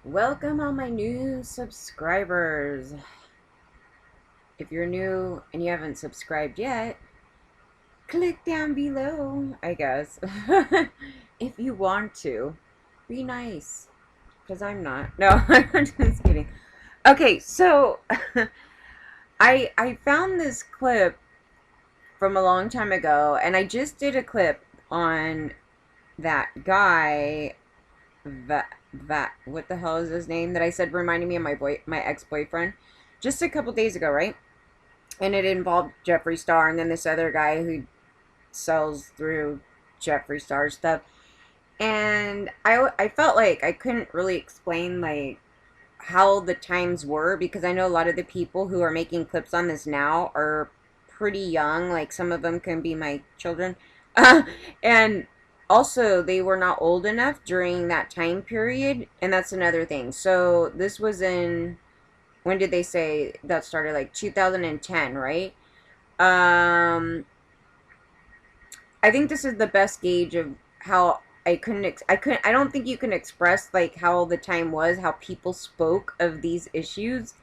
Welcome all my new subscribers. If you're new and you haven't subscribed yet, click down below, I guess. If you want to. Be nice. Because I'm not. No, I'm just kidding. Okay, so I found this clip from a long time ago, and I just did a clip on that guy that what the hell is his name that I said reminded me of my ex-boyfriend just a couple days ago, right? And it involved Jeffree Star and then this other guy who sells through Jeffree Star stuff. And I felt like I couldn't really explain like how the times were because I know a lot of the people who are making clips on this now are pretty young. Like some of them can be my children. And also they were not old enough during that time period, and that's another thing. So this was in, when did they say that started? Like 2010, right? um I think this is the best gauge of how I don't think you can express like how the time was, how people spoke of these issues.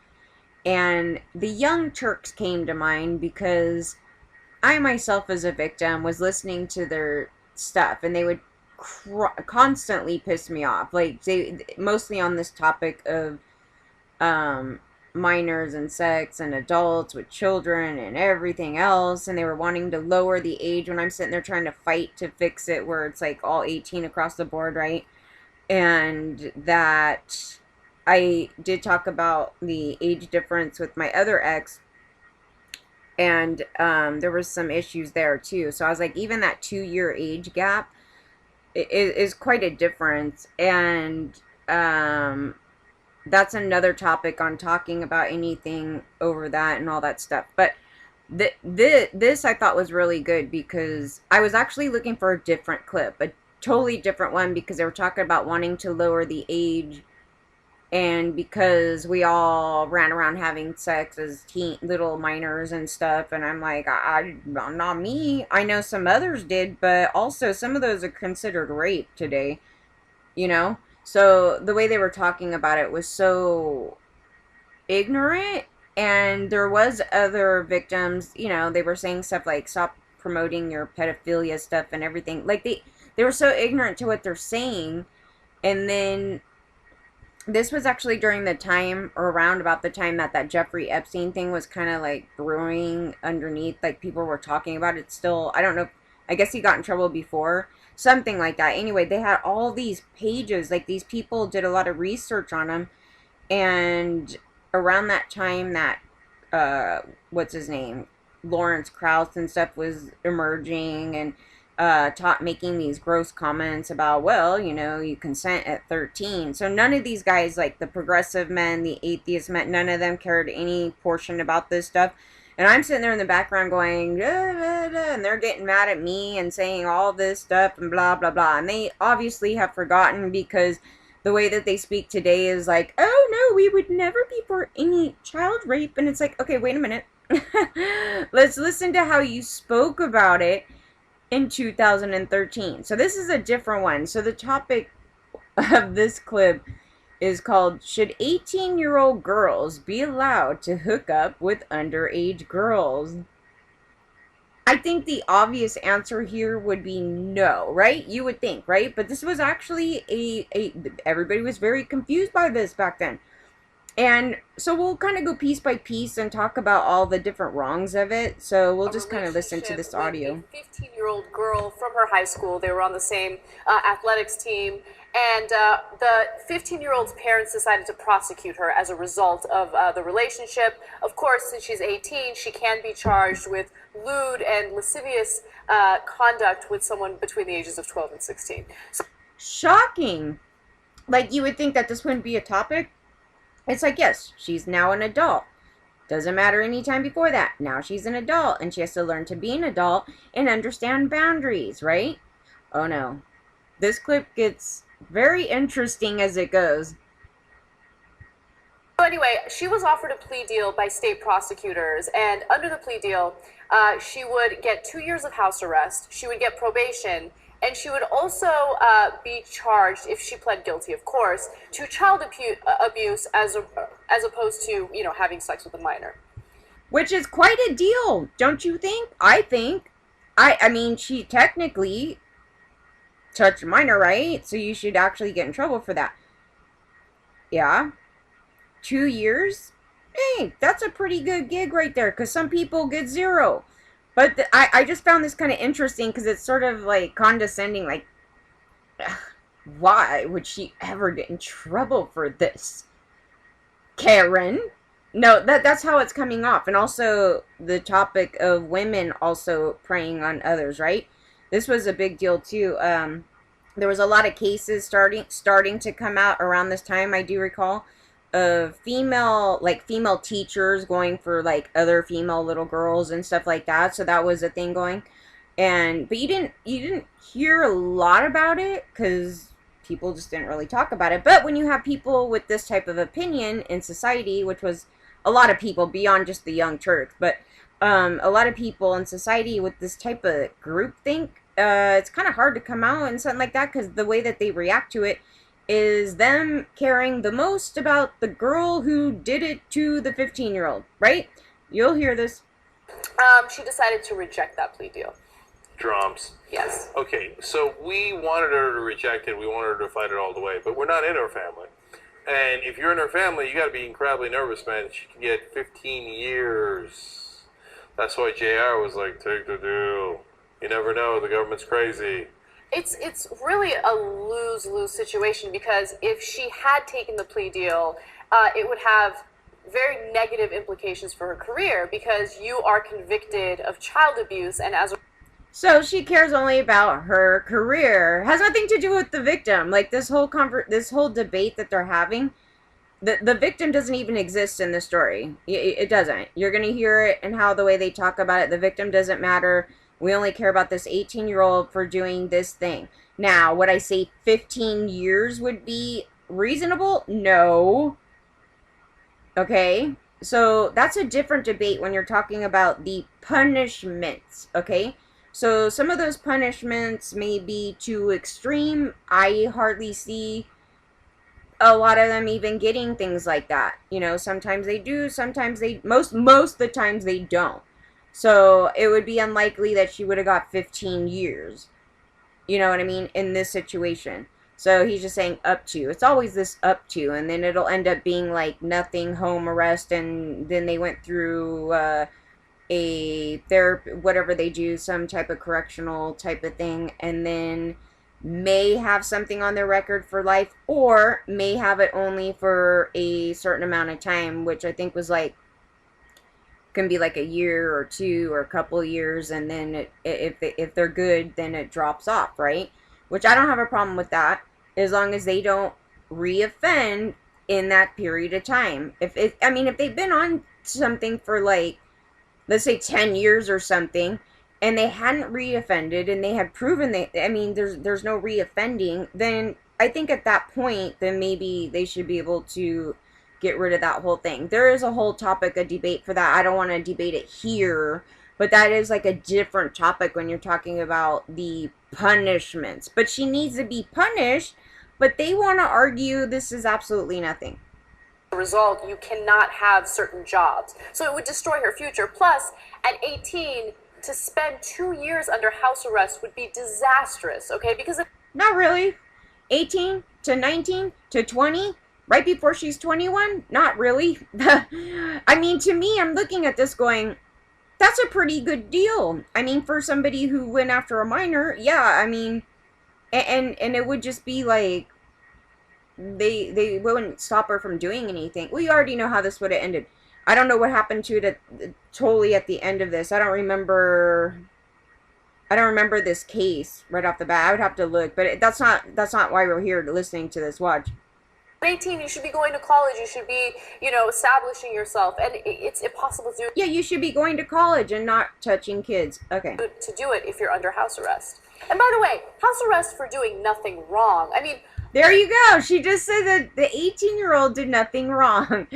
And the young Turks came to mind because I myself, as a victim, was listening to their stuff, and they would constantly piss me off. Like they mostly on this topic of um, minors and sex and adults with children and everything else, and they were wanting to lower the age when I'm sitting there trying to fight to fix it, where it's like all 18 across the board, right? And that I did talk about the age difference with my other ex, and there was some issues there too. So I was like, even that 2 year age gap is quite a difference. And that's another topic on talking about anything over that and all that stuff. But this I thought was really good because I was actually looking for a different clip, a totally different one, because they were talking about wanting to lower the age, and because we all ran around having sex as little minors and stuff. And I'm like, not me. I know some others did, but also some of those are considered rape today, you know? So the way they were talking about it was so ignorant. And there was other victims, they were saying stuff like, stop promoting your pedophilia stuff and everything. Like they were so ignorant to what they're saying. And then this was actually during the time, or around about the time, that Jeffrey Epstein thing was kind of like brewing underneath. Like people were talking about it still. I don't know. I guess he got in trouble before. Something like that. Anyway, they had all these pages. Like these people did a lot of research on him. And around that time that, what's his name? Lawrence Krauss and stuff was emerging, and making these gross comments about, well, you consent at 13. So none of these guys, like the progressive men, the atheist men, none of them cared any portion about this stuff. And I'm sitting there in the background going, da, da, da, and they're getting mad at me and saying all this stuff and blah, blah, blah. And they obviously have forgotten, because the way that they speak today is like, oh no, we would never be for any child rape. And it's like, okay, wait a minute. Let's listen to how you spoke about it in 2013. So this is a different one. So the topic of this clip is called, should 18-year-old girls be allowed to hook up with underage girls? I think the obvious answer here would be no, right? You would think, right? But this was actually everybody was very confused by this back then. And so we'll kind of go piece by piece and talk about all the different wrongs of it. So we'll just kind of listen to this audio. A 15-year-old girl from her high school. They were on the same athletics team. And the 15-year-old's parents decided to prosecute her as a result of the relationship. Of course, since she's 18, she can be charged with lewd and lascivious conduct with someone between the ages of 12 and 16. Shocking. Like, you would think that this wouldn't be a topic. It's like, yes, she's now an adult. Doesn't matter any time before that. Now she's an adult, and she has to learn to be an adult and understand boundaries, right? Oh no. This clip gets very interesting as it goes. So anyway, she was offered a plea deal by state prosecutors, and under the plea deal, she would get 2 years of house arrest, she would get probation, And she would also be charged, if she pled guilty, of course, to child abuse as opposed to, having sex with a minor. Which is quite a deal, don't you think? I think. I mean, she technically touched a minor, right? So you should actually get in trouble for that. Yeah. 2 years? Hey, that's a pretty good gig right there, because some people get zero. But I just found this kind of interesting because it's sort of like condescending, like, why would she ever get in trouble for this? Karen? No, that's how it's coming off. And also the topic of women also preying on others, right? This was a big deal too. There was a lot of cases starting to come out around this time, I do recall, of female teachers going for like other female little girls and stuff like that. So that was a thing going. And but you didn't hear a lot about it because people just didn't really talk about it. But when you have people with this type of opinion in society, which was a lot of people beyond just the Young Turks, but a lot of people in society with this type of groupthink, it's kind of hard to come out and something like that because the way that they react to it is them caring the most about the girl who did it to the 15-year-old, right? You'll hear this. She decided to reject that plea deal. Drums. Yes. Okay, so we wanted her to reject it. We wanted her to fight it all the way, but we're not in her family. And if you're in her family, you got to be incredibly nervous, man. She can get 15 years. That's why JR was like, take the deal. You never know. The government's crazy. It's really a lose-lose situation because if she had taken the plea deal, it would have very negative implications for her career because you are convicted of child abuse and as a So she cares only about her career. Has nothing to do with the victim. Like this whole debate that they're having, the victim doesn't even exist in the story. It doesn't. You're gonna hear it and how the way they talk about it. The victim doesn't matter. We only care about this 18-year-old for doing this thing. Now, would I say 15 years would be reasonable? No. Okay? So that's a different debate when you're talking about the punishments. Okay? So some of those punishments may be too extreme. I hardly see a lot of them even getting things like that. Sometimes they do, sometimes they most of the times they don't. So it would be unlikely that she would have got 15 years. You know what I mean? In this situation. So he's just saying up to. It's always this up to. And then it'll end up being like nothing, home arrest. And then they went through a therapy, whatever they do, some type of correctional type of thing. And then may have something on their record for life. Or may have it only for a certain amount of time. Which I think was like can be like a year or two or a couple years, and then if they're good, then it drops off, right? Which I don't have a problem with that, as long as they don't reoffend in that period of time. If they've been on something for like, let's say 10 years or something, and they hadn't reoffended, and they had proven there's no reoffending, then I think at that point, then maybe they should be able to get rid of that whole thing. There is a whole topic, a debate for that. I don't want to debate it here, but that is like a different topic when you're talking about the punishments. But she needs to be punished, but they want to argue this is absolutely nothing. Result, you cannot have certain jobs. So it would destroy her future. Plus, at 18, to spend 2 years under house arrest would be disastrous, okay? Because not really. 18 to 19 to 20, right before she's 21? Not really. I mean, to me, I'm looking at this going, that's a pretty good deal. I mean, for somebody who went after a minor, yeah, I mean, and it would just be like, they wouldn't stop her from doing anything. We already know how this would have ended. I don't know what happened to it totally at the end of this. I don't remember this case right off the bat. I would have to look, but that's not why we're here listening to this. Watch. 18, you should be going to college. You should be, establishing yourself. And it's impossible to do. Yeah, you should be going to college and not touching kids. Okay. To do it if you're under house arrest. And by the way, house arrest for doing nothing wrong. I mean, there you go. She just said that the 18-year-old did nothing wrong.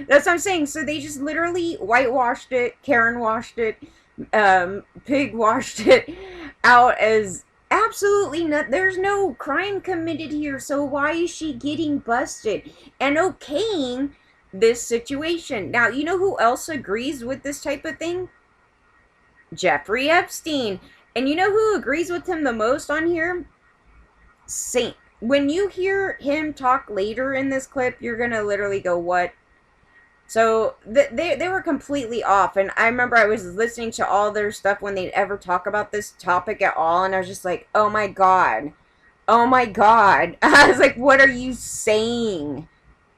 That's what I'm saying. So they just literally whitewashed it, Karen washed it, Pig washed it out as Absolutely not. There's no crime committed here, so why is she getting busted and okaying this situation? Now, you know who else agrees with this type of thing? Jeffrey Epstein. And you know who agrees with him the most on here? Saint. When you hear him talk later in this clip, you're gonna literally go, what? So they were completely off, and I remember I was listening to all their stuff when they'd ever talk about this topic at all, and I was just like, oh my god, oh my god. I was like, what are you saying?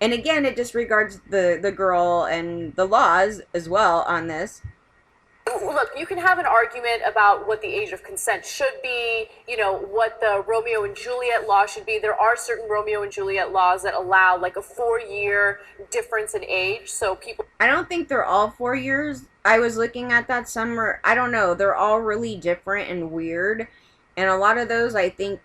And again, it disregards the girl and the laws as well on this. Look, you can have an argument about what the age of consent should be, you know, what the Romeo and Juliet law should be. There are certain Romeo and Juliet laws that allow like a 4-year difference in age. So people. I don't think they're all 4 years. I was looking at that summer. I don't know. They're all really different and weird. And a lot of those, I think,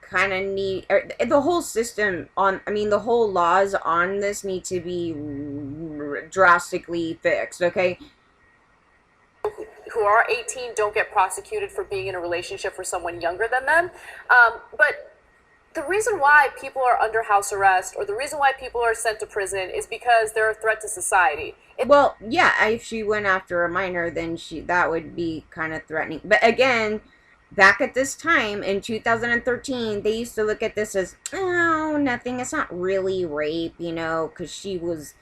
kind of need. The whole system on. I mean, the whole laws on this need to be drastically fixed, okay? Who are 18 don't get prosecuted for being in a relationship for someone younger than them. But the reason why people are under house arrest or the reason why people are sent to prison is because they're a threat to society. Well, yeah, if she went after a minor, then that would be kind of threatening. But again, back at this time in 2013, they used to look at this as, oh, nothing. It's not really rape, you know, because she was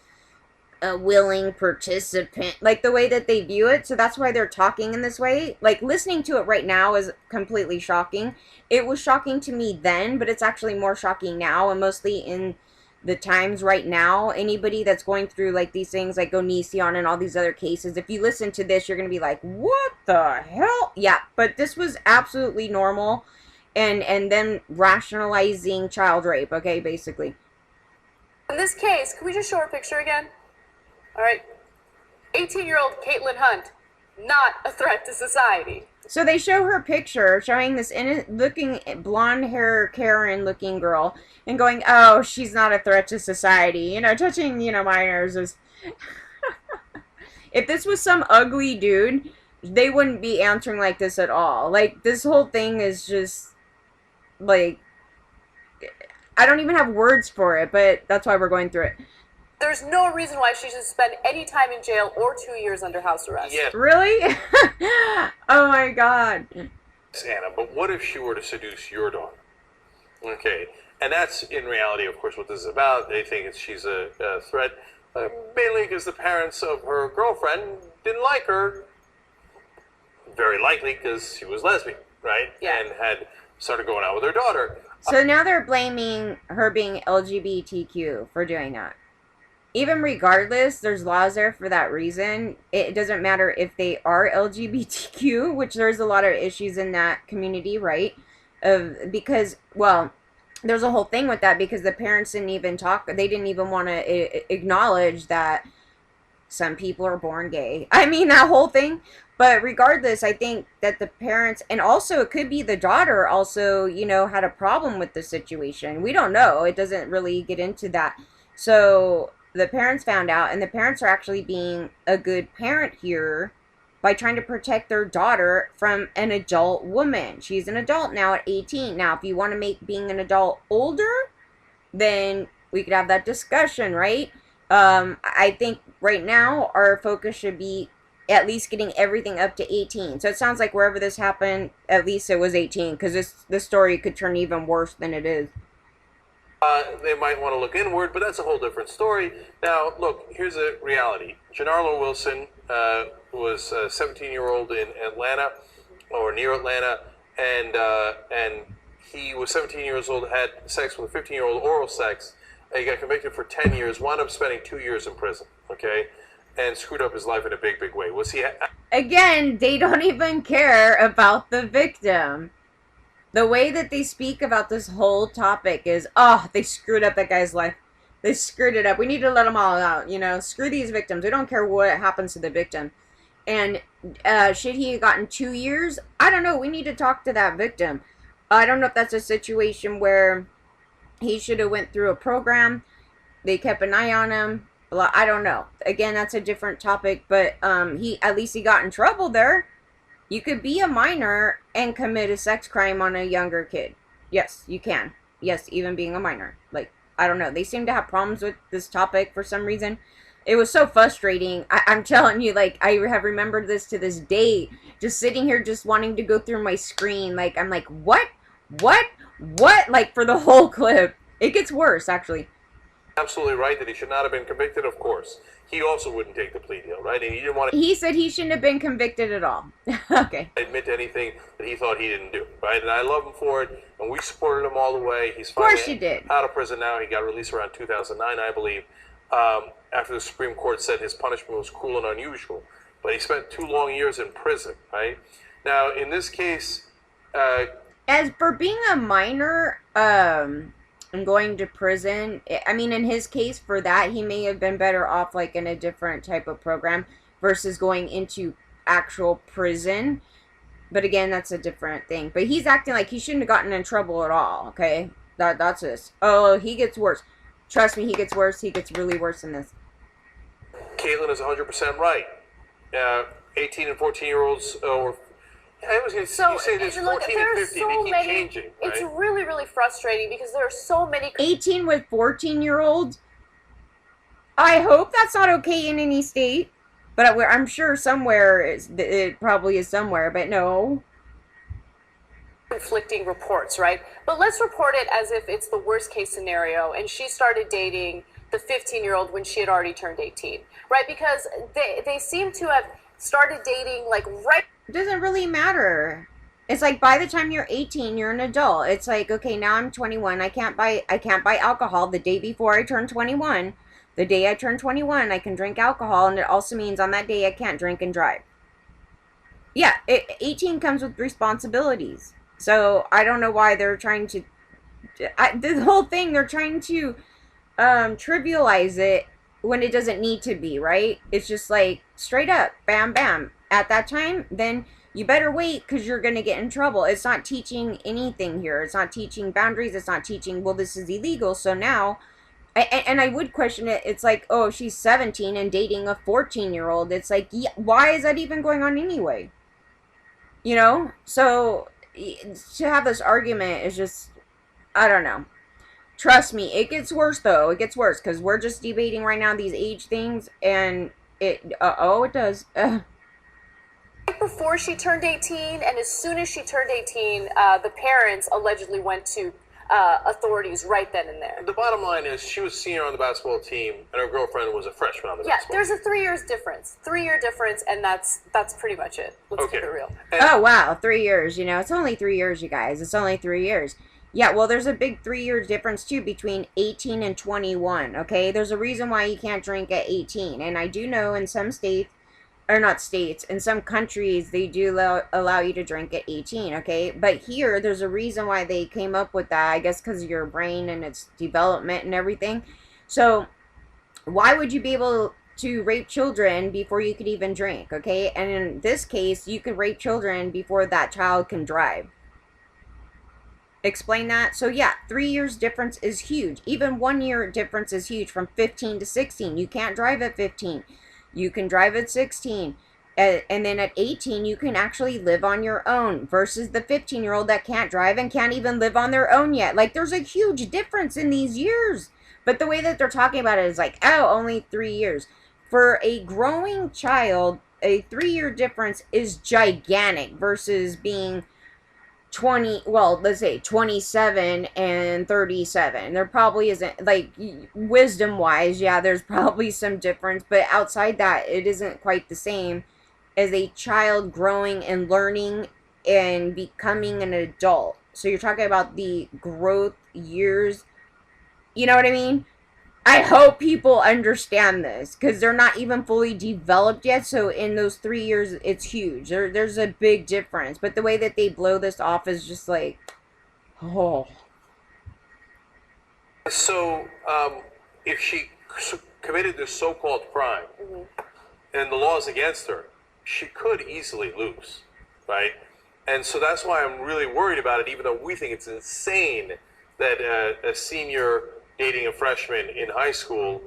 a willing participant, like the way that they view it. So that's why they're talking in this way. Like, listening to it right now is completely shocking. It was shocking to me then, but it's actually more shocking now, and mostly in the times right now. Anybody that's going through like these things like Onision and all these other cases, if you listen to this, you're gonna be like, what the hell? Yeah, but this was absolutely normal, and them rationalizing child rape, okay, basically. In this case, can we just show her picture again? All right. 18-year-old Caitlin Hunt, not a threat to society. So they show her picture showing this looking blonde hair Karen looking girl and going, oh, she's not a threat to society. You know, touching, you know, minors is. If this was some ugly dude, they wouldn't be answering like this at all. Like, this whole thing is just like, I don't even have words for it, but that's why we're going through it. There's no reason why she should spend any time in jail or 2 years under house arrest. Yeah. Really? Oh my god. Anna, but what if she were to seduce your daughter? Okay, and that's in reality, of course, what this is about. They think she's a threat, mainly because the parents of her girlfriend didn't like her, very likely because she was lesbian, right? Yeah. And had started going out with her daughter. So now they're blaming her being LGBTQ for doing that. Even regardless, there's laws there for that reason. It doesn't matter if they are LGBTQ, which there's a lot of issues in that community, right? Because, well, there's a whole thing with that because the parents didn't even talk. They didn't even want to acknowledge that some people are born gay. I mean, that whole thing. But regardless, I think that the parents, and also it could be the daughter also, you know, had a problem with the situation. We don't know. It doesn't really get into that. So the parents found out, and the parents are actually being a good parent here by trying to protect their daughter from an adult woman. She's an adult now at 18. Now, if you want to make being an adult older, then we could have that discussion, right? I think right now our focus should be at least getting everything up to 18. So it sounds like wherever this happened, at least it was 18, because this story could turn even worse than it is. They might want to look inward, but that's a whole different story. Now, look, here's a reality. Gennaro Wilson was a 17-year-old in Atlanta, or near Atlanta, and he was 17 years old, had sex with a 15-year-old, oral sex. He got convicted for 10 years, wound up spending 2 years in prison, okay? And screwed up his life in a big, big way. Was he... Again, they don't even care about the victim. The way that they speak about this whole topic is, oh, they screwed up that guy's life. They screwed it up. We need to let them all out, you know. Screw these victims. We don't care what happens to the victim. And should he have gotten 2 years? I don't know. We need to talk to that victim. I don't know if that's a situation where he should have went through a program. They kept an eye on him. I don't know. Again, that's a different topic. But at least he got in trouble there. You could be a minor and commit a sex crime on a younger kid. Yes, you can. Yes, even being a minor. Like, I don't know. They seem to have problems with this topic for some reason. It was so frustrating. I'm telling you, like, I have remembered this to this day. Just sitting here, just wanting to go through my screen. Like, I'm like, what? What? What? Like, for the whole clip. It gets worse, actually. Absolutely right that he should not have been convicted, of course. He also wouldn't take the plea deal, right? And he didn't want to He said he shouldn't have been convicted at all. Okay. admit to anything that he thought he didn't do, right? And I love him for it, and we supported him all the way. He's Of course finally you did. out of prison now. He got released around 2009, I believe, after the Supreme Court said his punishment was cruel and unusual. But he spent 2 long years in prison, right? Now, in this case, As for being a minor, and going to prison, I mean, in his case, for that, he may have been better off, like, in a different type of program versus going into actual prison. But again, that's a different thing. But he's acting like he shouldn't have gotten in trouble at all, okay? That's this. Oh, he gets worse. Trust me, he gets worse. He gets really worse than this. Caitlin is 100% right. 18 and 14-year-olds, or I was going to say there's 14 and 15. They keep changing, right? It's really, really frustrating because there are so many. 18 with 14-year-olds? I hope that's not okay in any state. But I'm sure somewhere it probably is somewhere, but no. Conflicting reports, right? But let's report it as if it's the worst case scenario and she started dating the 15-year-old when she had already turned 18, right? Because they seem to have started dating like right. It doesn't really matter. It's like by the time you're 18, you're an adult. It's like, okay, now I'm 21. I can't buy alcohol the day before I turn 21. The day I turn 21, I can drink alcohol, and it also means on that day I can't drink and drive. Yeah, 18 comes with responsibilities. So I don't know why they're trying to. The whole thing, they're trying to trivialize it when it doesn't need to be, right? It's just like straight up, bam, bam. At that time, then you better wait because you're going to get in trouble. It's not teaching anything here. It's not teaching boundaries. It's not teaching, well, this is illegal. So now, and I would question it. It's like, oh, she's 17 and dating a 14-year-old. It's like, yeah, why is that even going on anyway? You know? So to have this argument is just, I don't know. Trust me, it gets worse though. It gets worse because we're just debating right now these age things, and it does. Before she turned 18, and as soon as she turned 18, the parents allegedly went to authorities right then and there. The bottom line is she was a senior on the basketball team, and her girlfriend was a freshman on the basketball team. Yeah, there's a 3 years difference. 3-year difference, and that's pretty much it. Let's keep it real. Oh, wow, 3 years, you know. It's only 3 years, you guys. It's only 3 years. Yeah, well, there's a big 3-year difference, too, between 18 and 21, okay? There's a reason why you can't drink at 18, and I do know in some states, or not states, in some countries, they do allow you to drink at 18, okay? But here, there's a reason why they came up with that, I guess because of your brain and its development and everything. So, why would you be able to rape children before you could even drink, okay? And in this case, you could rape children before that child can drive. Explain that? So yeah, 3 years difference is huge. Even 1 year difference is huge from 15 to 16. You can't drive at 15. You can drive at 16. And then at 18, you can actually live on your own versus the 15-year-old that can't drive and can't even live on their own yet. Like, there's a huge difference in these years. But the way that they're talking about it is like, oh, only 3 years. For a growing child, a 3-year difference is gigantic versus being 20, well, let's say 27 and 37. There probably isn't, like, wisdom wise, yeah, there's probably some difference, but outside that, it isn't quite the same as a child growing and learning and becoming an adult. So you're talking about the growth years, you know what I mean? I hope people understand this because they're not even fully developed yet. So in those 3 years, it's huge. There's a big difference. But the way that they blow this off is just like, oh. So if she committed this so-called crime and the law is against her, she could easily lose, right? And so that's why I'm really worried about it, even though we think it's insane that a senior dating a freshman in high school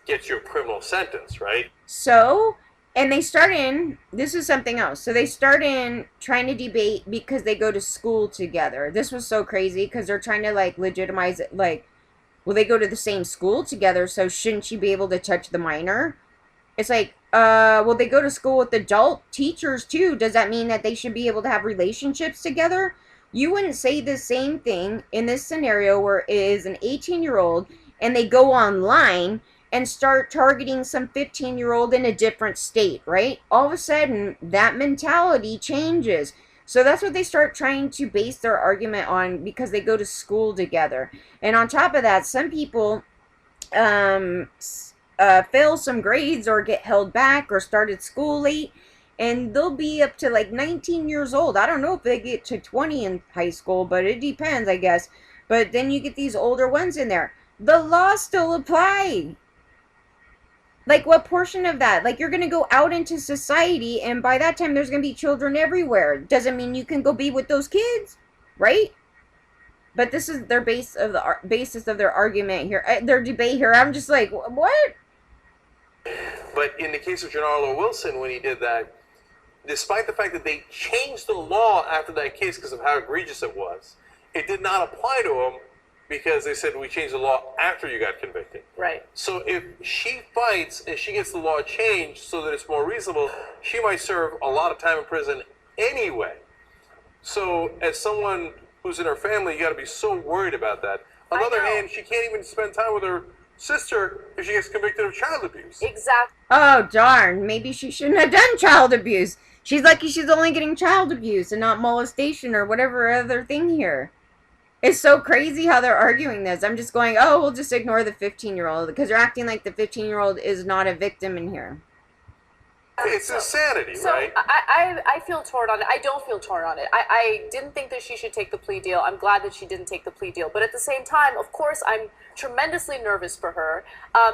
gets you a criminal sentence, right? So, And they start in, this is something else. So they start in trying to debate because they go to school together. This was so crazy because they're trying to like legitimize it. Like, well, they go to the same school together, so shouldn't she be able to touch the minor? It's like, well, they go to school with adult teachers too. Does that mean that they should be able to have relationships together? You wouldn't say the same thing in this scenario where it is an 18-year-old and they go online and start targeting some 15-year-old in a different state, right? All of a sudden, that mentality changes. So that's what they start trying to base their argument on because they go to school together. And on top of that, some people um, fail some grades or get held back or started school late, and they'll be up to like 19 years old. I don't know if they get to 20 in high school, but it depends, I guess. But then you get these older ones in there. The laws still apply. Like, what portion of that? Like, you're going to go out into society, and by that time, there's going to be children everywhere. Doesn't mean you can go be with those kids, right? But this is their basis of their argument here, their debate here. I'm just like, what? But in the case of Gennaro Wilson, when he did that, despite the fact that they changed the law after that case because of how egregious it was, it did not apply to him because they said we changed the law after you got convicted. Right. So if she fights and she gets the law changed so that it's more reasonable, she might serve a lot of time in prison anyway. So as someone who's in her family, you got to be so worried about that. On the other hand, she can't even spend time with her sister if she gets convicted of child abuse. Exactly. Oh, darn. Maybe she shouldn't have done child abuse. She's lucky she's only getting child abuse and not molestation or whatever other thing here. It's so crazy how they're arguing this. I'm just going, oh, we'll just ignore the 15-year-old because they're acting like the 15-year-old is not a victim in here. It's insanity, so right? I feel torn on it. I don't feel torn on it. I didn't think that she should take the plea deal. I'm glad that she didn't take the plea deal. But at the same time, of course, I'm tremendously nervous for her.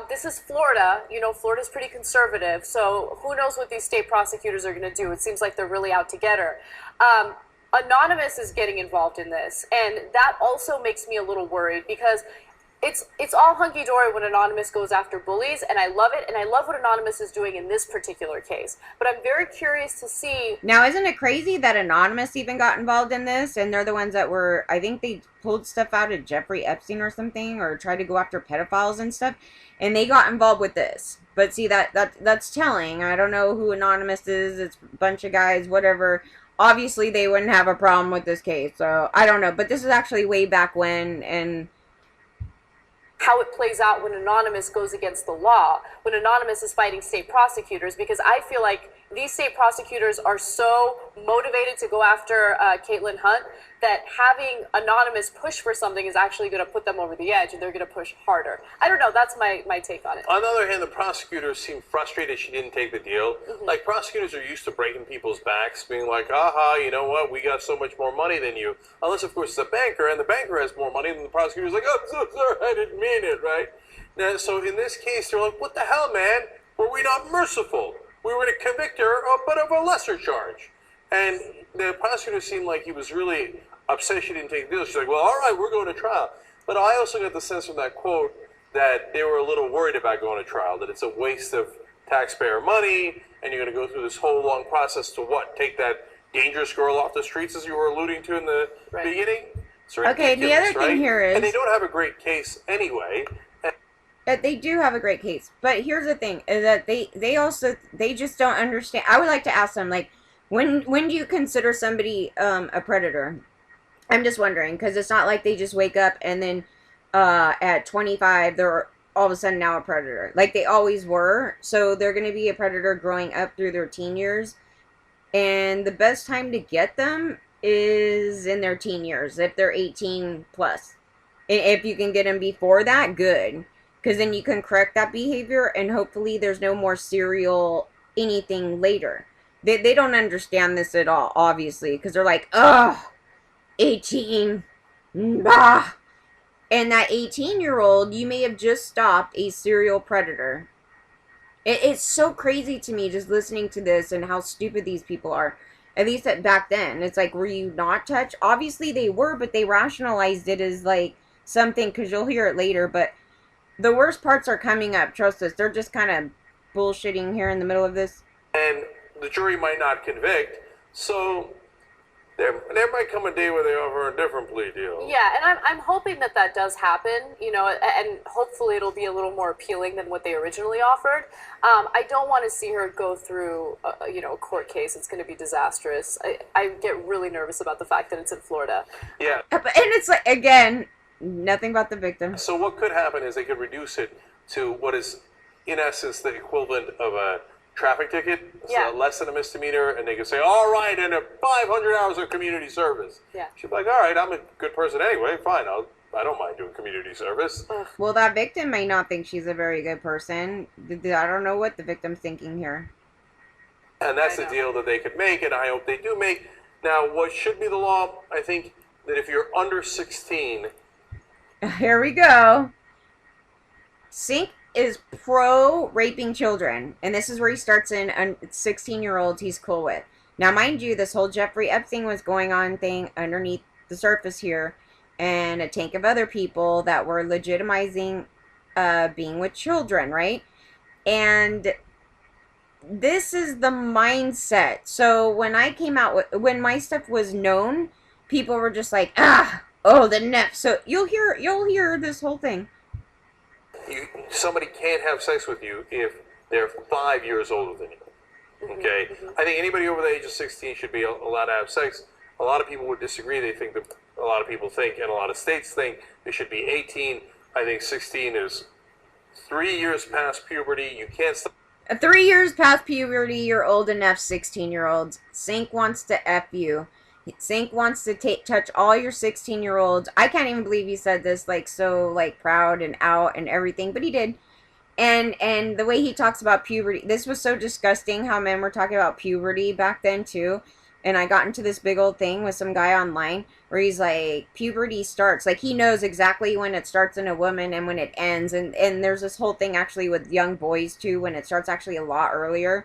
This is Florida. You know, Florida's pretty conservative. So who knows what these state prosecutors are going to do. It seems like they're really out to get her. Anonymous is getting involved in this. And that also makes me a little worried because it's all hunky-dory when Anonymous goes after bullies, and I love it, and I love what Anonymous is doing in this particular case. But I'm very curious to see... Now, isn't it crazy that Anonymous even got involved in this, and they're the ones that were... I think they pulled stuff out of Jeffrey Epstein or something, or tried to go after pedophiles and stuff, and they got involved with this. But see, that's telling. I don't know who Anonymous is. It's a bunch of guys, whatever. Obviously, they wouldn't have a problem with this case, so I don't know. But this is actually way back when, and... how it plays out when Anonymous goes against the law, when Anonymous is fighting state prosecutors, because I feel like these state prosecutors are so motivated to go after Caitlin Hunt that having Anonymous push for something is actually going to put them over the edge, and they're going to push harder. I don't know. That's my take on it. On the other hand, the prosecutors seem frustrated she didn't take the deal. Mm-hmm. Like, prosecutors are used to breaking people's backs, being like, aha, you know what, we got so much more money than you. Unless, of course, it's a banker, and the banker has more money, and the prosecutor's like, oh, I'm so sorry, I didn't mean it, right? Now, so in this case, they're like, what the hell, man? Were we not merciful? We were going to convict her, but of a lesser charge. And the prosecutor seemed like he was really upset she didn't take the deal. She's like, well, all right, we're going to trial. But I also got the sense from that quote that they were a little worried about going to trial, that it's a waste of taxpayer money, and you're going to go through this whole long process to what? Take that dangerous girl off the streets, as you were alluding to in the beginning? Okay, the other thing here is... And they don't have a great case anyway. But they do have a great case. But here's the thing, is that they just don't understand. I would like to ask them, like, when do you consider somebody a predator? I'm just wondering, because it's not like they just wake up and then at 25 they're all of a sudden now a predator. Like, they always were. So they're going to be a predator growing up through their teen years. And the best time to get them is in their teen years, if they're 18 plus. If you can get them before that, good. Because then you can correct that behavior, and hopefully there's no more serial anything later. They don't understand this at all, obviously, because they're like, ugh, 18, bah. And that 18-year-old, you may have just stopped a serial predator. It's so crazy to me just listening to this and how stupid these people are. At least back then. It's like, were you not touched? Obviously they were, but they rationalized it as like something, because you'll hear it later, but the worst parts are coming up. Trust us. They're just kind of bullshitting here in the middle of this. and the jury might not convict. So there might come a day where they offer a different plea deal. Yeah, and I'm hoping that that does happen, you know, and hopefully it'll be a little more appealing than what they originally offered. I don't want to see her go through, you know, a court case. It's going to be disastrous. I get really nervous about the fact that it's in Florida. Yeah. And it's like, again, nothing about the victim. So what could happen is they could reduce it to what is, in essence, the equivalent of a traffic ticket, so Yeah. less than a misdemeanor, and they could say, all right, and 500 hours of community service. Yeah. She'd be like, all right, I'm a good person anyway, fine, I don't mind doing community service. Well, that victim may not think she's a very good person. I don't know what the victim's thinking here. And that's I the know. deal that they could make, and I hope they do make. Now, what should be the law, I think, that if you're under 16, Here we go. Sink is pro raping children, and this is where he starts in 16-year-olds he's cool with. Now, mind you, this whole Jeffrey Epstein was going on thing underneath the surface here, and a tank of other people that were legitimizing being with children, right? And this is the mindset. So when I came out with, when my stuff was known, people were just like, the NEF. So you'll hear this whole thing. somebody can't have sex with you if they're 5 years older than you. Okay? I think anybody over the age of 16 should be allowed to have sex. A lot of people would disagree. They think that a lot of people think, and a lot of states think, they should be 18. I think 16 is 3 years past puberty. You can't stop. 3 years past puberty, you're old enough, 16-year-olds. Sink wants to F you. Sink wants to touch all your 16-year-olds. I can't even believe he said this, like, so, like, proud and out and everything, but he did. And the way he talks about puberty, this was so disgusting how men were talking about puberty back then, too. And I got into this big old thing with some guy online where he's like, puberty starts. Like, he knows exactly when it starts in a woman and when it ends. And there's this whole thing actually with young boys, too, when it starts actually a lot earlier.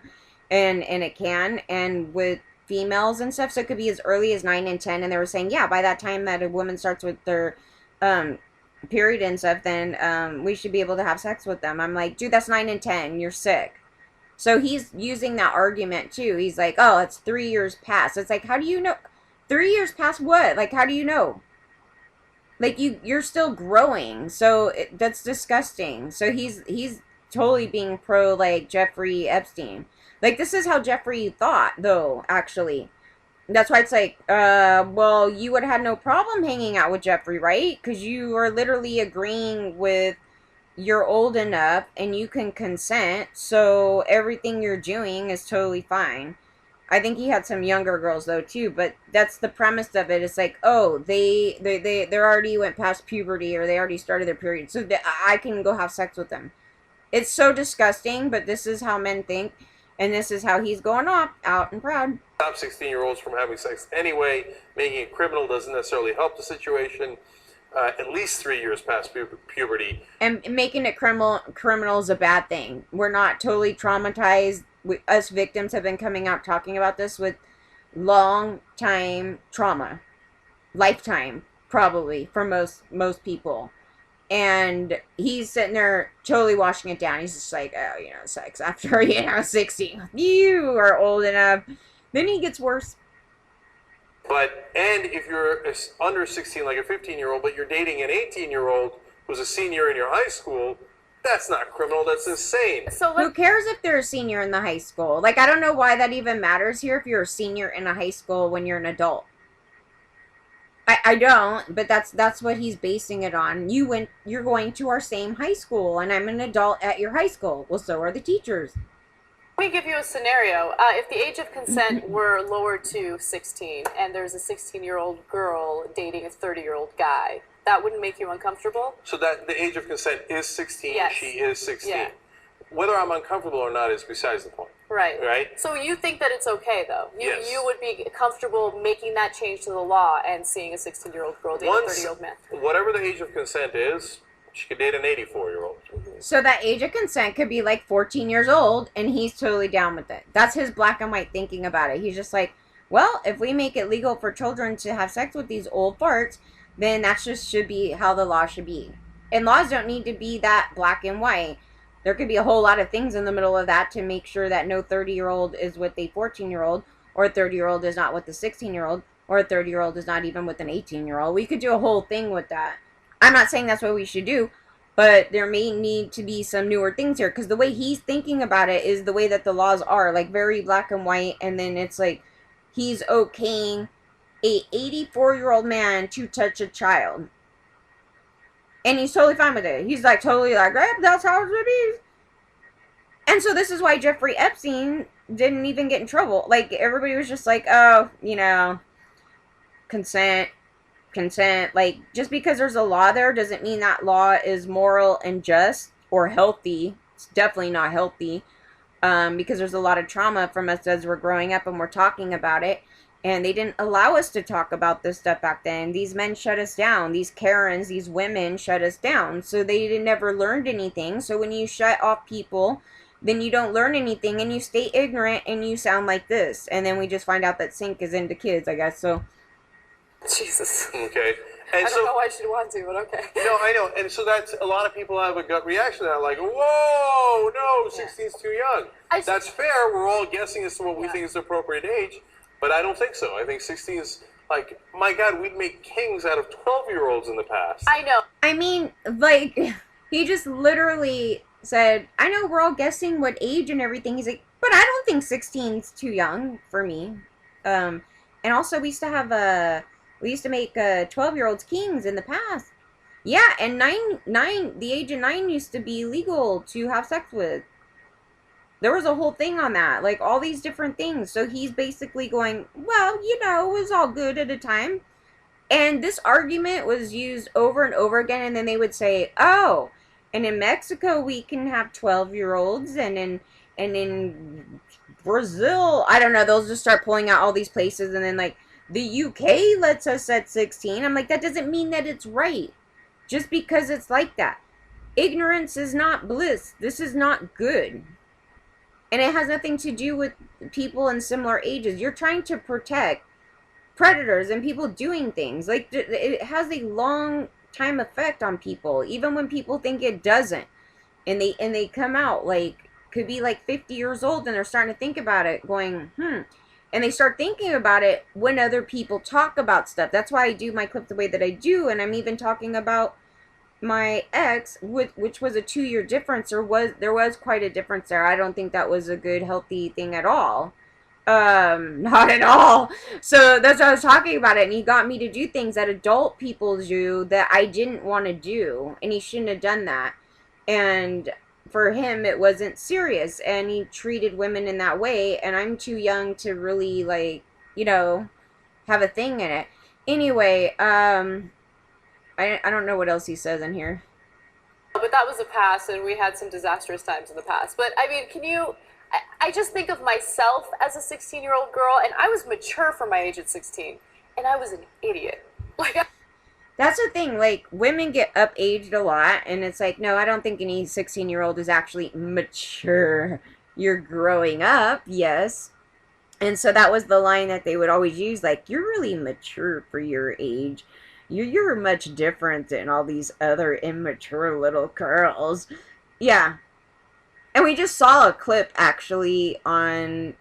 And it can. And with females and stuff, so it could be as early as 9 and 10. And they were saying, yeah, by that time that a woman starts with their period and stuff, then we should be able to have sex with them. I'm like, dude, that's 9 and 10. You're sick. So he's using that argument too. He's like, oh, it's 3 years past. It's like, how do you know? 3 years past what? Like, how do you know? Like, you're still growing. So that's disgusting. So he's totally being pro, like, Jeffrey Epstein. Like, this is how Jeffrey thought, though, actually. That's why it's like, well, you would have had no problem hanging out with Jeffrey, right? Because you are literally agreeing with you're old enough and you can consent, so everything you're doing is totally fine. I think he had some younger girls though too, but that's the premise of it. It's like, oh, they already went past puberty, or they already started their period, so I can go have sex with them. It's so disgusting, but this is how men think, and this is how he's going off, out and proud. Stop 16-year-olds from having sex anyway. Making it criminal doesn't necessarily help the situation. At least 3 years past puberty. And making it criminal is a bad thing. We're not totally traumatized. Us victims have been coming out talking about this with long time trauma. Lifetime, probably, for most people. And he's sitting there totally washing it down. He's just like, oh, sex after, 16. You are old enough. Then he gets worse. And if you're under 16, like a 15-year-old, but you're dating an 18-year-old who's a senior in your high school, that's not criminal, that's insane. So who cares if they're a senior in the high school? Like, I don't know why that even matters here if you're a senior in a high school when you're an adult. I don't, but that's what he's basing it on. You're going to our same high school, and I'm an adult at your high school. Well, so are the teachers. Let me give you a scenario. If the age of consent were lowered to 16 and there's a 16-year-old girl dating a 30-year-old guy, that wouldn't make you uncomfortable? So that the age of consent is 16, yes. She is 16. Yeah. Whether I'm uncomfortable or not is besides the point. Right. Right? So you think that it's okay, though? Yes. You would be comfortable making that change to the law and seeing a 16-year-old girl dating a 30-year-old man? Whatever the age of consent is, she could date an 84-year-old. So that age of consent could be like 14 years old, and he's totally down with it. That's his black and white thinking about it. He's just like, well, if we make it legal for children to have sex with these old farts, then that just should be how the law should be. And laws don't need to be that black and white. There could be a whole lot of things in the middle of that to make sure that no 30-year-old is with a 14-year-old, or a 30-year-old is not with a 16-year-old, or a 30-year-old is not even with an 18-year-old. We could do a whole thing with that. I'm not saying that's what we should do, but there may need to be some newer things here, because the way he's thinking about it is the way that the laws are, like very black and white, and then it's like he's okaying a 84-year-old man to touch a child. And he's totally fine with it. He's like totally like, eh, that's how it is. And so this is why Jeffrey Epstein didn't even get in trouble. Like, everybody was just like, oh, you know, consent. Like, just because there's a law there doesn't mean that law is moral and just or healthy. It's definitely not healthy, because there's a lot of trauma from us as we're growing up and we're talking about it. And they didn't allow us to talk about this stuff back then. These men shut us down. These Karens, these women shut us down. So they never learned anything. So when you shut off people, then you don't learn anything and you stay ignorant and you sound like this. And then we just find out that Sink is into kids, I guess. So, Jesus. Okay. And I don't know why she'd want to, but okay. No, I know. And so that's, a lot of people have a gut reaction to that, like, whoa, no, 16's too young. That's fair. We're all guessing as to what we think is the appropriate age. But I don't think so. I think 16 is, like, my God, we'd make kings out of 12-year-olds in the past. I know. I mean, like, he just literally said, I know we're all guessing what age and everything. He's like, but I don't think 16's too young for me. And also, we used to make 12-year-olds kings in the past. Yeah, and the age of 9 used to be legal to have sex with. There was a whole thing on that, like all these different things. So he's basically going, well, you know, it was all good at a time. And this argument was used over and over again. And then they would say, oh, and in Mexico, we can have 12-year-olds. And in Brazil, I don't know, they'll just start pulling out all these places. And then, like, the UK lets us at 16. I'm like, that doesn't mean that it's right. Just because it's like that. Ignorance is not bliss. This is not good. And it has nothing to do with people in similar ages. You're trying to protect predators and people doing things. Like, it has a long time effect on people, even when people think it doesn't. And they come out, like, could be like 50 years old and they're starting to think about it, going, And they start thinking about it when other people talk about stuff. That's why I do my clip the way that I do. And I'm even talking about my ex, which was a 2-year difference, there was quite a difference there. I don't think that was a good, healthy thing at all. Not at all. So that's why I was talking about it, and he got me to do things that adult people do that I didn't want to do, and he shouldn't have done that. And for him, it wasn't serious, and he treated women in that way, and I'm too young to really, like, you know, have a thing in it. Anyway, I don't know what else he says in here. But that was the past, and we had some disastrous times in the past. But, I mean, I just think of myself as a 16-year-old girl, and I was mature for my age at 16, and I was an idiot. That's the thing, like, women get up-aged a lot, and it's like, no, I don't think any 16-year-old is actually mature. You're growing up, yes. And so that was the line that they would always use, like, you're really mature for your age. You're much different than all these other immature little girls. Yeah. And we just saw a clip, actually, on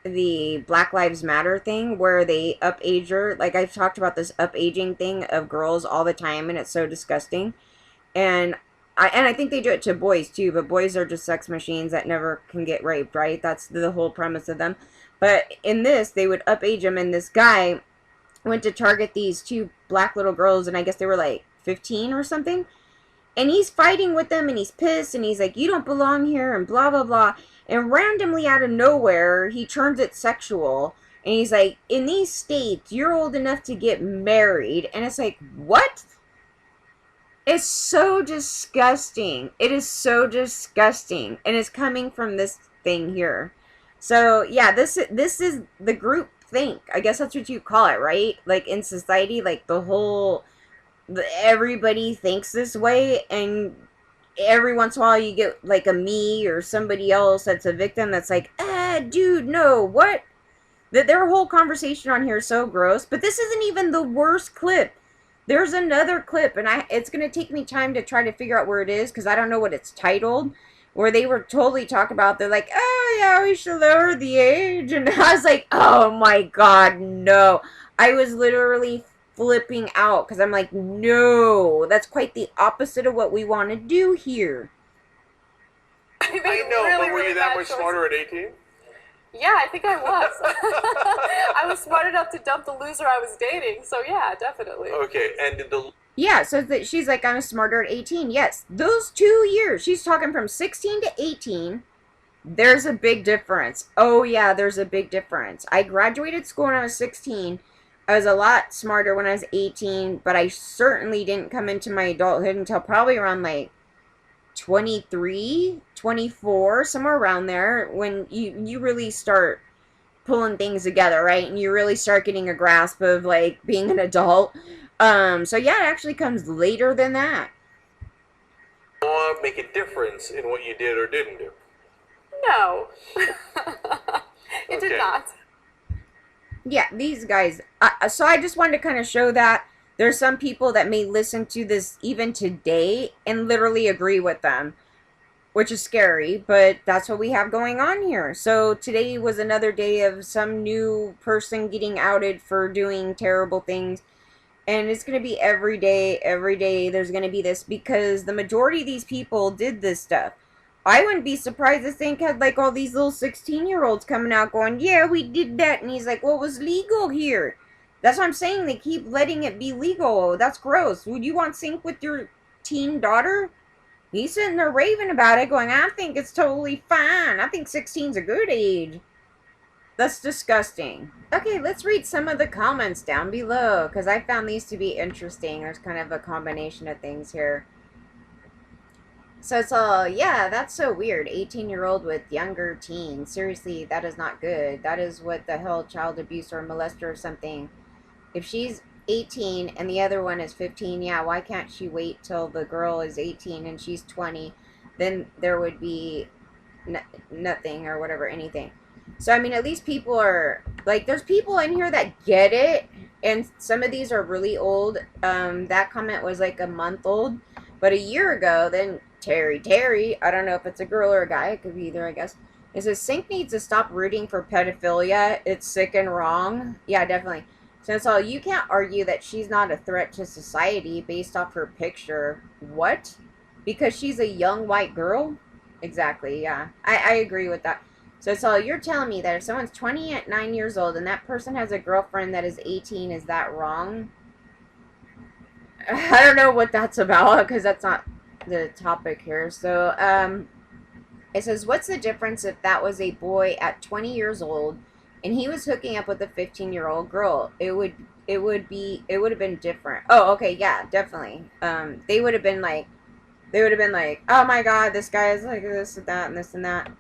the Black Lives Matter thing where they up-age her. Like, I've talked about this up-aging thing of girls all the time, and it's so disgusting. And I think they do it to boys, too, but boys are just sex machines that never can get raped, right? That's the whole premise of them. But in this, they would up-age them, and this guy went to target these 2 black little girls, and I guess they were like 15 or something. And he's fighting with them, and he's pissed, and he's like, you don't belong here, and blah, blah, blah. And randomly out of nowhere, he turns it sexual. And he's like, in these states, you're old enough to get married. And it's like, what? It's so disgusting. It is so disgusting. And it's coming from this thing here. So, yeah, this is the group think. I guess that's what you call it, right? Like, in society, like, everybody thinks this way, and every once in a while you get, like, a me or somebody else that's a victim that's like, dude, no, what? Their whole conversation on here is so gross, but this isn't even the worst clip. There's another clip, and it's going to take me time to try to figure out where it is, because I don't know what it's titled, where they were totally talking about, they're like, oh yeah, we should lower the age. And I was like, oh my God, no. I was literally flipping out because I'm like, no, that's quite the opposite of what we want to do here. I made I know, really, but were really you that bad much choices. smarter at 18? Yeah, I think I was. I was smart enough to dump the loser I was dating, so yeah, definitely. Okay, and did the Yeah, so that she's like, I'm smarter at 18. Yes, those 2 years, she's talking from 16 to 18. There's a big difference. Oh, yeah, there's a big difference. I graduated school when I was 16. I was a lot smarter when I was 18, but I certainly didn't come into my adulthood until probably around like 23, 24, somewhere around there, when you really start pulling things together, right? And you really start getting a grasp of like being an adult. So yeah, it actually comes later than that. law make a difference in what you did or didn't do? No. It did Okay. not. Yeah, these guys. So I just wanted to kind of show that there's some people that may listen to this even today and literally agree with them, which is scary, but that's what we have going on here. So today was another day of some new person getting outed for doing terrible things. And it's going to be every day there's going to be this, because the majority of these people did this stuff. I wouldn't be surprised if Think had like all these little 16-year-olds coming out going, yeah, we did that. And he's like, well, it was legal here. That's what I'm saying. They keep letting it be legal. That's gross. Would you want sync with your teen daughter? He's sitting there raving about it, going, I think it's totally fine. I think 16's a good age. That's disgusting. Okay, let's read some of the comments down below, because I found these to be interesting. There's kind of a combination of things here. So it's all, yeah, that's so weird. 18-year-old with younger teens. Seriously, that is not good. That is what the hell, child abuse or molester or something. If she's 18 and the other one is 15, yeah, why can't she wait till the girl is 18 and she's 20? Then there would be nothing or whatever, anything. So, I mean, at least people are, like, there's people in here that get it, and some of these are really old. That comment was like a month old, but a year ago, then Terry, I don't know if it's a girl or a guy, it could be either, I guess. It says, Sync needs to stop rooting for pedophilia. It's sick and wrong. Yeah, definitely. So it's all, you can't argue that she's not a threat to society based off her picture. What? Because she's a young white girl? Exactly, yeah. I agree with that. So it's all, you're telling me that if someone's 29 years old and that person has a girlfriend that is 18, is that wrong? I don't know what that's about, because that's not the topic here. So, it says, what's the difference if that was a boy at 20 years old and he was hooking up with a 15-year-old girl? It would have been different. Oh, okay, yeah, definitely. They would have been like, oh my God, this guy is like this and that and this and that.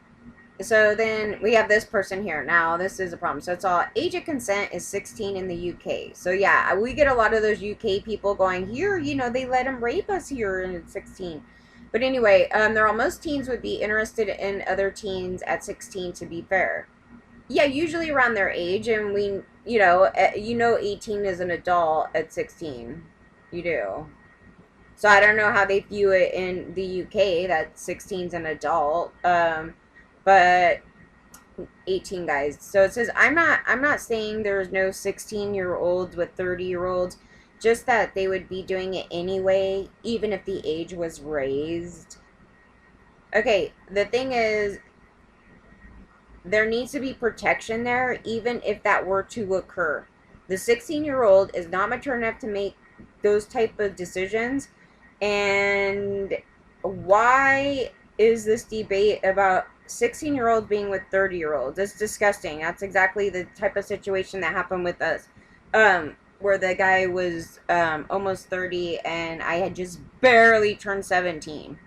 So then we have this person here. Now, this is a problem. So it's all, age of consent is 16 in the UK. So yeah, we get a lot of those UK people going, here, you know, they let them rape us here and it's 16. But anyway, they're all, most teens would be interested in other teens at 16, to be fair. Yeah, usually around their age, and we, you know, 18 is an adult at 16. You do. So I don't know how they view it in the UK, that 16 is an adult. But 18 guys. So it says, I'm not saying there's no 16-year-olds with 30-year-olds, just that they would be doing it anyway, even if the age was raised. Okay, the thing is, there needs to be protection there, even if that were to occur. The 16-year-old is not mature enough to make those type of decisions. And why is this debate about 16-year-olds being with 30-year-olds? It's disgusting. That's exactly the type of situation that happened with us. Where the guy was almost 30 and I had just barely turned 17.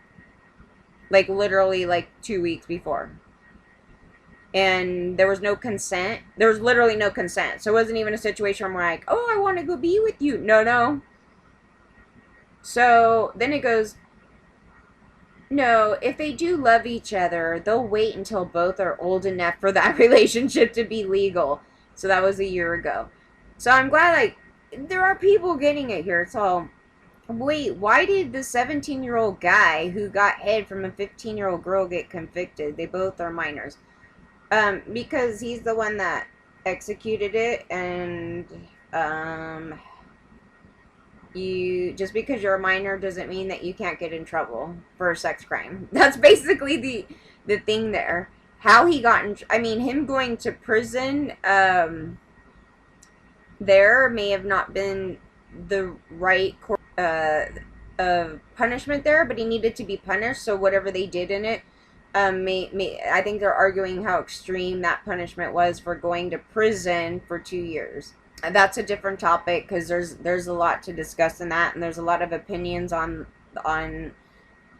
Like, literally, like, 2 weeks before. And there was no consent. There was literally no consent. So it wasn't even a situation where I'm like, oh, I want to go be with you. No. So then it goes, no, if they do love each other, they'll wait until both are old enough for that relationship to be legal. So that was a year ago. So I'm glad, like, there are people getting it here. It's all, Wait, why did the 17-year-old guy who got head from a 15-year-old girl get convicted? They both are minors. Because he's the one that executed it, and um, you just because you're a minor doesn't mean that you can't get in trouble for a sex crime. That's basically the thing there. How he got in, I mean, him going to prison, there may have not been the right punishment there, but he needed to be punished. So whatever they did in it, I think they're arguing how extreme that punishment was for going to prison for 2 years. That's a different topic because there's a lot to discuss in that, and there's a lot of opinions on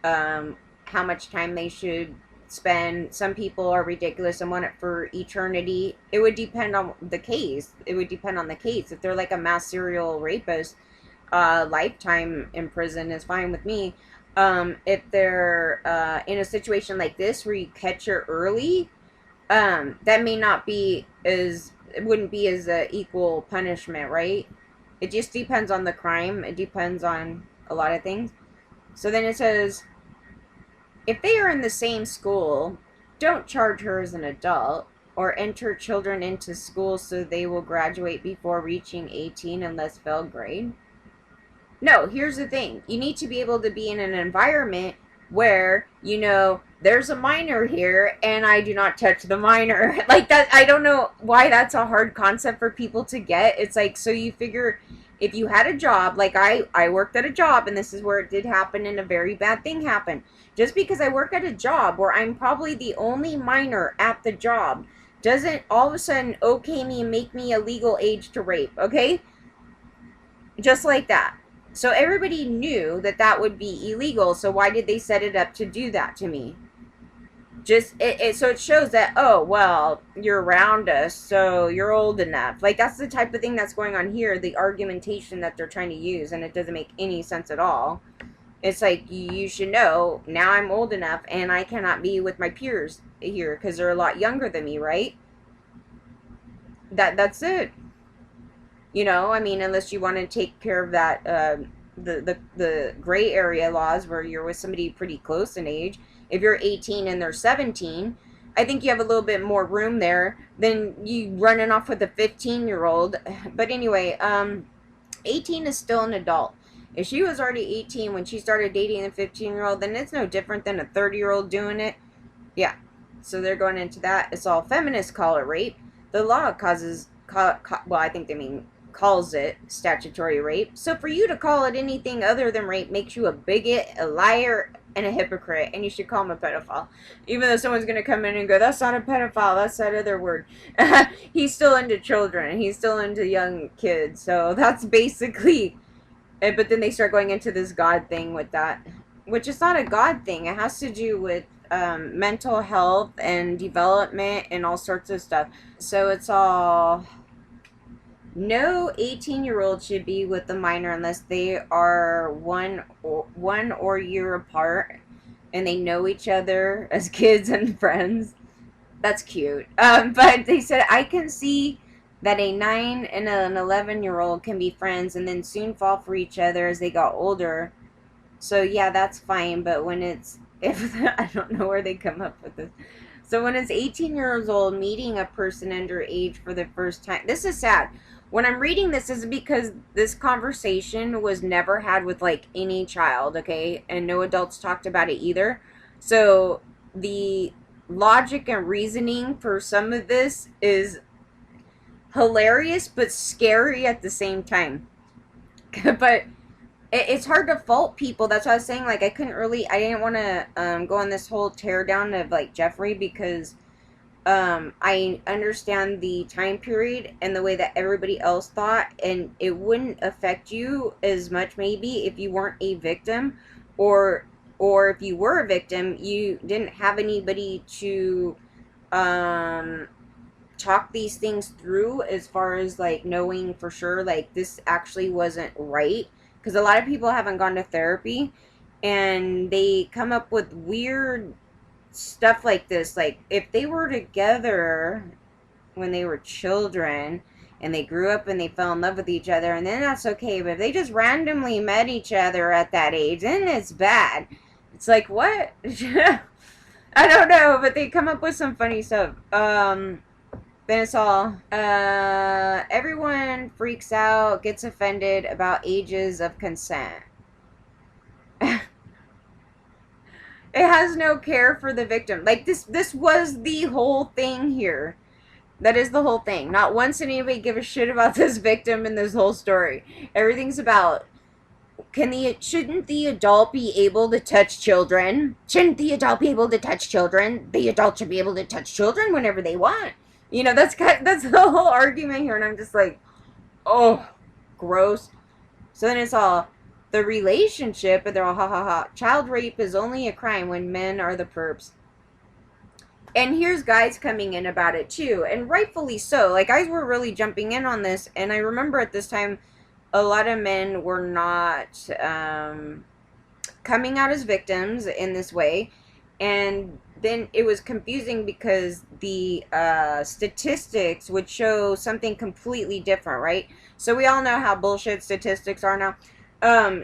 how much time they should spend. Some people are ridiculous and want it for eternity. It would depend on the case. It would depend on the case. If they're like a mass serial rapist, lifetime in prison is fine with me. If they're in a situation like this where you catch her early, that may not be as it wouldn't be as a equal punishment, right? It just depends on the crime. It depends on a lot of things. So then it says, if they are in the same school, don't charge her as an adult or enter children into school so they will graduate before reaching 18 unless fail grade. No, here's the thing. You need to be able to be in an environment where, there's a minor here and I do not touch the minor. Like that, I don't know why that's a hard concept for people to get. It's like, so you figure if you had a job, like I worked at a job, and this is where it did happen and a very bad thing happened. Just because I work at a job where I'm probably the only minor at the job doesn't all of a sudden okay me and make me a legal age to rape, okay? Just like that. So everybody knew that that would be illegal, so why did they set it up to do that to me? So it shows that, oh, well, you're around us, so you're old enough. Like, that's the type of thing that's going on here, the argumentation that they're trying to use, and it doesn't make any sense at all. It's like, you should know, now I'm old enough, and I cannot be with my peers here, because they're a lot younger than me, right? That's it. I mean, unless you want to take care of that, the gray area laws where you're with somebody pretty close in age. If you're 18 and they're 17, I think you have a little bit more room there than you running off with a 15-year-old. But anyway, 18 is still an adult. If she was already 18 when she started dating a 15-year-old, then it's no different than a 30-year-old doing it. Yeah. So they're going into that. It's all feminists call it rape. The law well, I think they mean calls it statutory rape. So for you to call it anything other than rape makes you a bigot, a liar, and a hypocrite, and you should call him a pedophile. Even though someone's going to come in and go, that's not a pedophile, that's that other word. He's still into children. He's still into young kids. So that's basically it. But then they start going into this God thing with that, which is not a God thing. It has to do with mental health and development and all sorts of stuff. So it's all... No 18-year-old should be with a minor unless they are one or year apart and they know each other as kids and friends. That's cute. But they said, I can see that a 9 and an 11-year-old can be friends and then soon fall for each other as they got older. So yeah, that's fine. But when I don't know where they come up with this. So when it's 18 years old meeting a person underage for the first time, this is sad. When I'm reading this is because this conversation was never had with like any child, okay? And no adults talked about it either. So the logic and reasoning for some of this is hilarious but scary at the same time. But it's hard to fault people. That's what I was saying. Like, I didn't want to go on this whole tear down of like Jeffrey because I understand the time period and the way that everybody else thought, and it wouldn't affect you as much maybe if you weren't a victim, or if you were a victim, you didn't have anybody to talk these things through as far as like knowing for sure like this actually wasn't right, because a lot of people haven't gone to therapy and they come up with weird stuff like this. Like, if they were together when they were children and they grew up and they fell in love with each other, and then that's okay. But if they just randomly met each other at that age, then it's bad. It's like, what? I don't know, but they come up with some funny stuff. Then it's all, everyone freaks out, gets offended about ages of consent. It has no care for the victim. Like, this was the whole thing here. That is the whole thing. Not once did anybody give a shit about this victim in this whole story. Everything's about, shouldn't the adult be able to touch children? Shouldn't the adult be able to touch children? The adult should be able to touch children whenever they want. You know, that's the whole argument here, and I'm just like, oh, gross. So then it's all, the relationship, and they're all, ha ha ha, child rape is only a crime when men are the perps. And here's guys coming in about it too, and rightfully so. Like, guys were really jumping in on this, and I remember at this time, a lot of men were not coming out as victims in this way, and then it was confusing because the statistics would show something completely different, right? So we all know how bullshit statistics are now.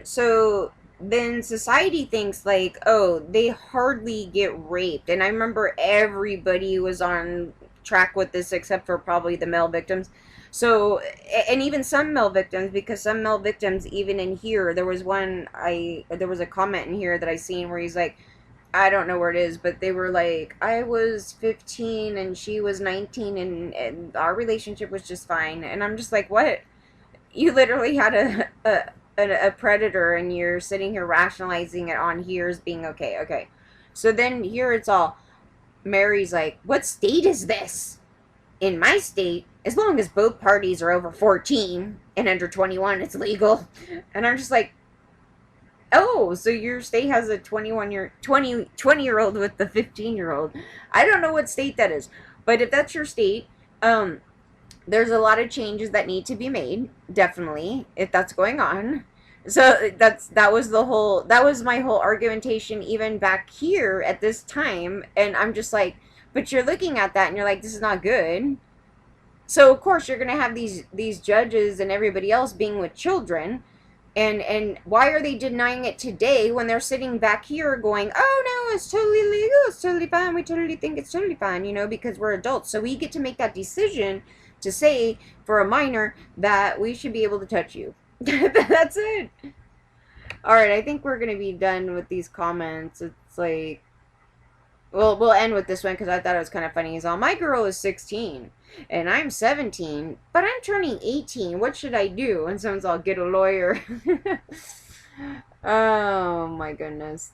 So then society thinks like, oh, they hardly get raped. And I remember everybody was on track with this except for probably the male victims. So, and even some male victims, because some male victims, even in here, there was a comment in here that I seen where he's like, I don't know where it is, but they were like, I was 15 and she was 19 and our relationship was just fine. And I'm just like, what? You literally had a predator and you're sitting here rationalizing it on here as being okay. Okay. So then here it's all, Mary's like, what state is this? In my state, as long as both parties are over 14 and under 21, it's legal. And I'm just like, oh, so your state has a 20-year-old with the 15-year-old. I don't know what state that is. But if that's your state, there's a lot of changes that need to be made, definitely, if that's going on. So that was my whole argumentation even back here at this time, and I'm just like, but you're looking at that and you're like, this is not good. So of course you're gonna have these judges and everybody else being with children. And why are they denying it today when they're sitting back here going, oh no, it's totally legal, it's totally fine, we totally think it's totally fine, you know, because we're adults. So we get to make that decision to say for a minor that we should be able to touch you. That's it. Alright, I think we're going to be done with these comments. It's like, well, we'll end with this one because I thought it was kind of funny. He's all, my girl is 16 and I'm 17, but I'm turning 18. What should I do? And someone's all, get a lawyer. Oh my goodness.